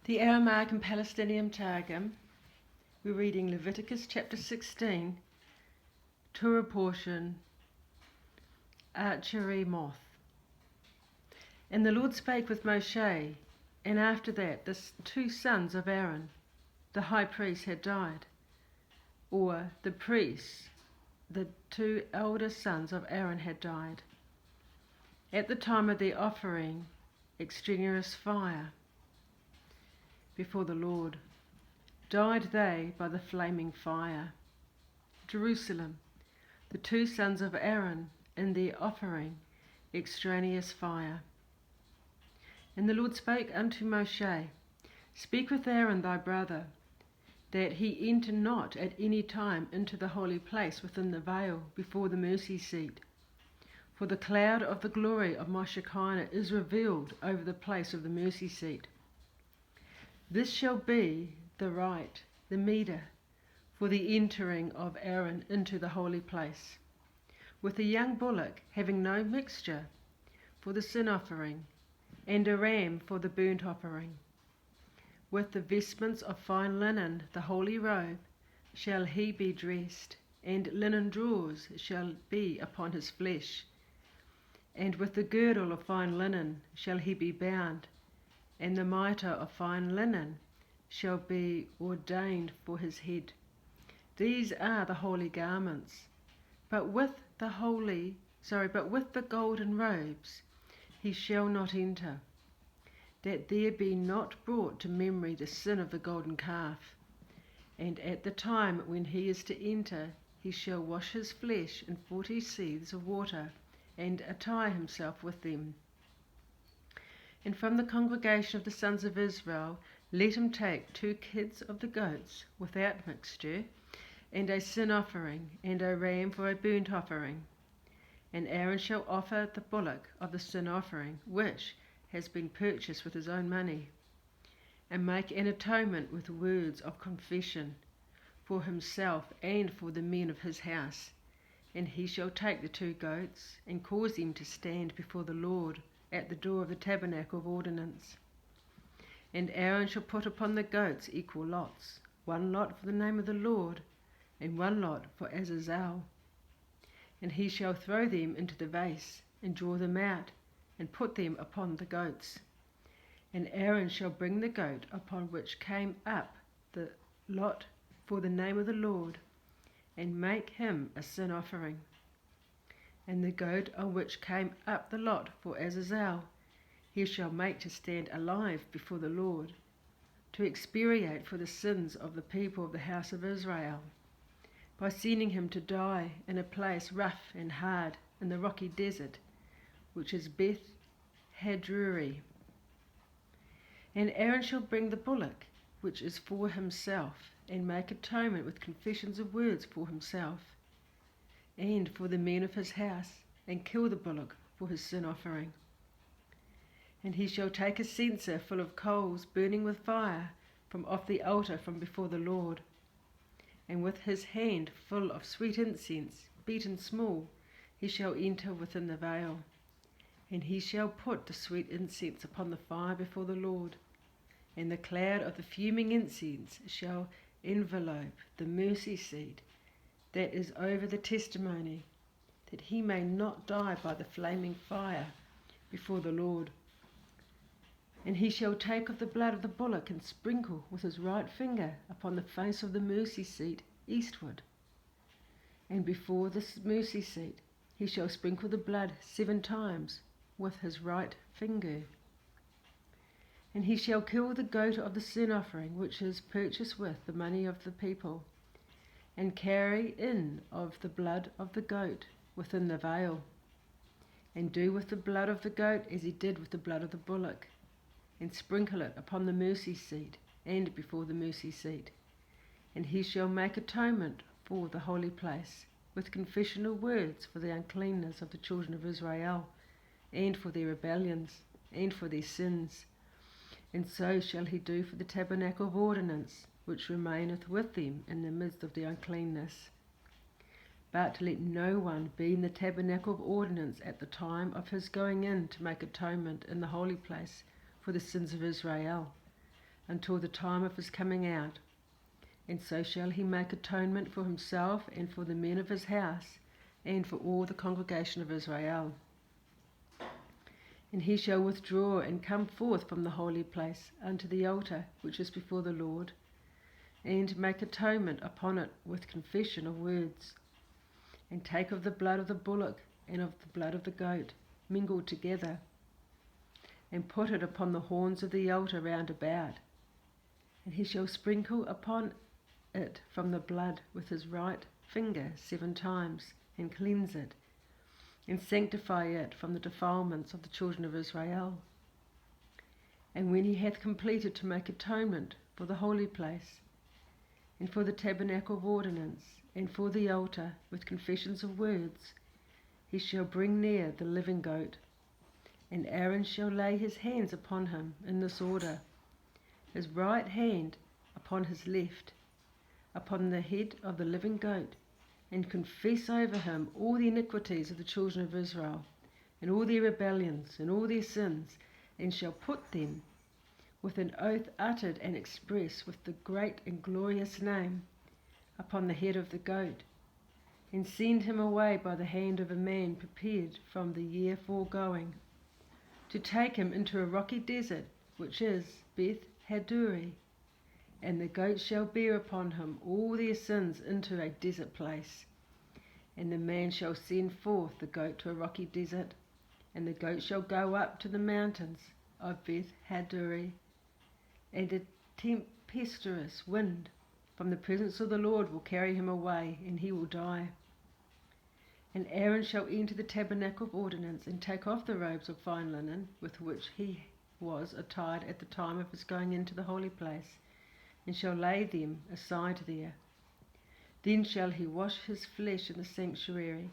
The Aramaic and Palestinian Targum, we're reading Leviticus chapter 16, Torah portion, ARCHY, MOTH. And the Lord spake with Moshe, and after that the two sons of Aaron, the high priest, had died, or the priests, the two elder sons of Aaron, had died, at the time of the offering extraneous fire before the Lord. Died they by the flaming fire. Jerusalem, the two sons of Aaron, in the offering extraneous fire. And the Lord spake unto Moshe, Speak with Aaron thy brother, that he enter not at any time into the holy place within the veil before the mercy seat. For the cloud of the glory of my Shekinah is revealed over the place of the mercy seat. This shall be the rite, the meter, for the entering of Aaron into the holy place, with a young bullock having no mixture for the sin offering, and a ram for the burnt offering. With the vestments of fine linen, the holy robe, shall he be dressed, and linen drawers shall be upon his flesh. And with the girdle of fine linen shall he be bound, and the mitre of fine linen shall be ordained for his head. These are the holy garments. But with the golden robes he shall not enter, that there be not brought to memory the sin of the golden calf. And at the time when he is to enter, he shall wash his flesh in 40 seahs of water, and attire himself with them. And from the congregation of the sons of Israel let him take 2 kids of the goats without mixture, and a sin offering, and a ram for a burnt offering. And Aaron shall offer the bullock of the sin offering, which has been purchased with his own money, and make an atonement with words of confession for himself and for the men of his house. And he shall take the 2 goats, and cause them to stand before the Lord at the door of the tabernacle of ordinance. And Aaron shall put upon the goats equal lots, 1 lot for the name of the Lord, and 1 lot for Azazel. And he shall throw them into the vase, and draw them out, and put them upon the goats. And Aaron shall bring the goat upon which came up the lot for the name of the Lord, and make him a sin offering. And the goat on which came up the lot for Azazel he shall make to stand alive before the Lord, to expiate for the sins of the people of the house of Israel, by sending him to die in a place rough and hard in the rocky desert, which is Beth Hadruri. And Aaron shall bring the bullock, which is for himself, and make atonement with confessions of words for himself, and for the men of his house, and kill the bullock for his sin offering. And he shall take a censer full of coals burning with fire from off the altar from before the Lord, and with his hand full of sweet incense, beaten small, he shall enter within the veil. And he shall put the sweet incense upon the fire before the Lord, and the cloud of the fuming incense shall envelope the mercy seat that is over the testimony, that he may not die by the flaming fire before the Lord. And he shall take of the blood of the bullock, and sprinkle with his right finger upon the face of the mercy seat eastward. And before this mercy seat he shall sprinkle the blood 7 times with his right finger. And he shall kill the goat of the sin offering, which is purchased with the money of the people, and carry in of the blood of the goat within the veil, and do with the blood of the goat as he did with the blood of the bullock, and sprinkle it upon the mercy seat and before the mercy seat. And he shall make atonement for the holy place with confessional words for the uncleanness of the children of Israel, and for their rebellions, and for their sins. And so shall he do for the tabernacle of ordinance, which remaineth with them in the midst of the uncleanness. But let no one be in the tabernacle of ordinance at the time of his going in to make atonement in the holy place for the sins of Israel, until the time of his coming out. And so shall he make atonement for himself and for the men of his house and for all the congregation of Israel. And he shall withdraw and come forth from the holy place unto the altar which is before the Lord, and make atonement upon it with confession of words, and take of the blood of the bullock and of the blood of the goat mingled together, and put it upon the horns of the altar round about. And he shall sprinkle upon it from the blood with his right finger 7 times, and cleanse it, and sanctify it from the defilements of the children of Israel. And when he hath completed to make atonement for the holy place, and for the tabernacle of ordinance, and for the altar with confessions of words, he shall bring near the living goat, and Aaron shall lay his hands upon him in this order, his right hand upon his left, upon the head of the living goat, and confess over him all the iniquities of the children of Israel, and all their rebellions, and all their sins, and shall put them, with an oath uttered and expressed with the great and glorious name, upon the head of the goat, and send him away by the hand of a man prepared from the year foregoing, to take him into a rocky desert, which is Beth Haduri, and the goat shall bear upon him all their sins into a desert place. And the man shall send forth the goat to a rocky desert, and the goat shall go up to the mountains of Beth Haduri, and a tempestuous wind from the presence of the Lord will carry him away, and he will die. And Aaron shall enter the tabernacle of ordinance, and take off the robes of fine linen with which he was attired at the time of his going into the holy place, and shall lay them aside there. Then shall he wash his flesh in the sanctuary,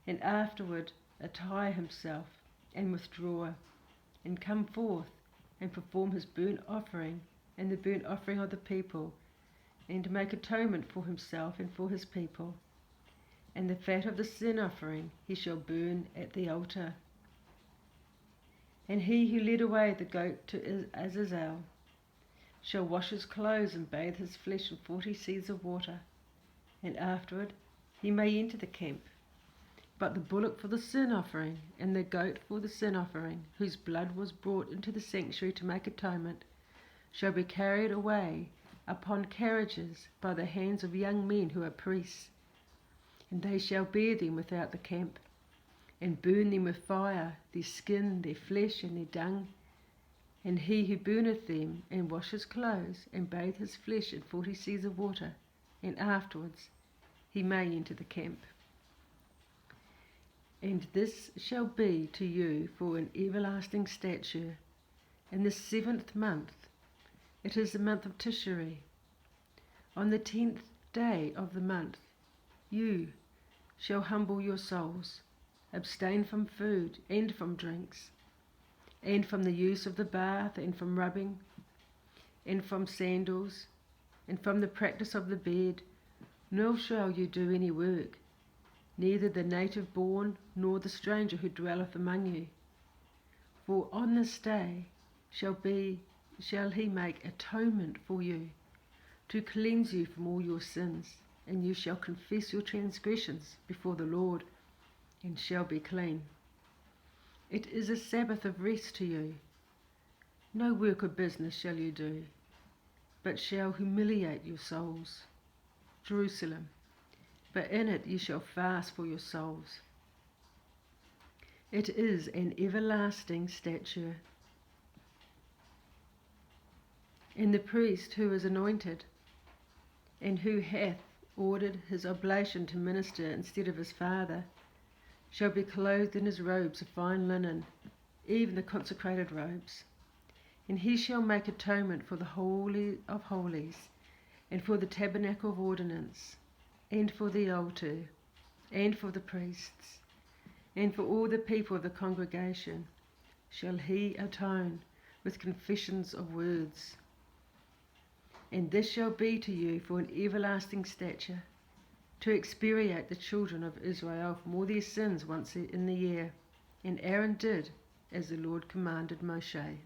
and afterward attire himself, and withdraw, and come forth, and perform his burnt offering, and the burnt offering of the people, and make atonement for himself and for his people. And the fat of the sin offering he shall burn at the altar. And he who led away the goat to Azazel shall wash his clothes and bathe his flesh in 40 seahs of water, and afterward he may enter the camp. But the bullock for the sin offering, and the goat for the sin offering, whose blood was brought into the sanctuary to make atonement, shall be carried away upon carriages by the hands of young men who are priests. And they shall bear them without the camp, and burn them with fire, their skin, their flesh, and their dung. And he who burneth them, and wash his clothes, and bathe his flesh in 40 seahs of water, and afterwards he may enter the camp. And this shall be to you for an everlasting statute. In the 7th month, it is the month of Tishri, on the 10th day of the month, you shall humble your souls, abstain from food and from drinks, and from the use of the bath, and from rubbing, and from sandals, and from the practice of the bed, nor shall you do any work, neither the native born nor the stranger who dwelleth among you. For on this day shall he make atonement for you, to cleanse you from all your sins, and you shall confess your transgressions before the Lord, and shall be clean. It is a Sabbath of rest to you. No work or business shall you do, but shall humiliate your souls. Jerusalem, but in it you shall fast for your souls. It is an everlasting statute. And the priest who is anointed, and who hath ordered his oblation to minister instead of his father, shall be clothed in his robes of fine linen, even the consecrated robes. And he shall make atonement for the Holy of Holies, and for the tabernacle of ordinance, and for the altar, and for the priests, and for all the people of the congregation shall he atone with confessions of words. And this shall be to you for an everlasting statute, to expiate the children of Israel from all their sins once in the year. And Aaron did as the Lord commanded Moshe.